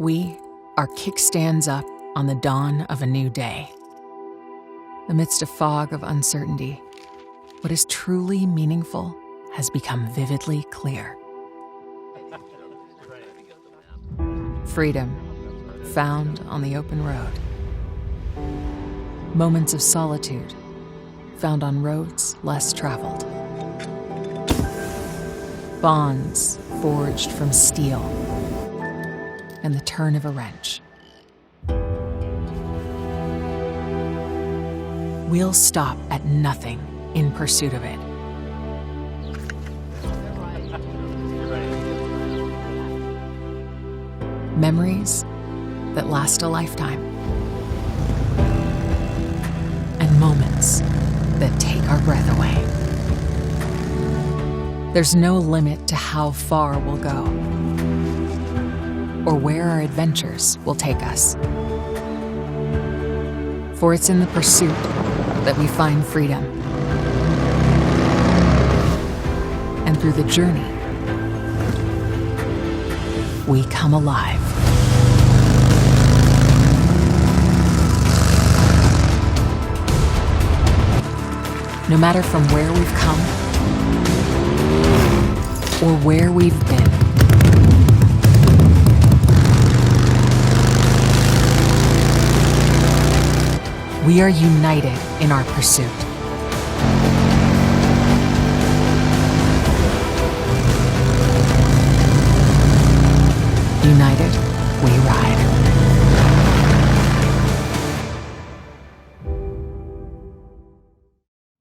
We are kickstands up on the dawn of a new day. Amidst a fog of uncertainty, what is truly meaningful has become vividly clear. Freedom, found on the open road. Moments of solitude, found on roads less traveled. Bonds forged from steel and the turn of a wrench. We'll stop at nothing in pursuit of it. Memories that last a lifetime. And moments that take our breath away. There's no limit to how far we'll go, or where our adventures will take us. For it's in the pursuit that we find freedom. And through the journey, we come alive. No matter from where we've come or where we've been, we are united in our pursuit.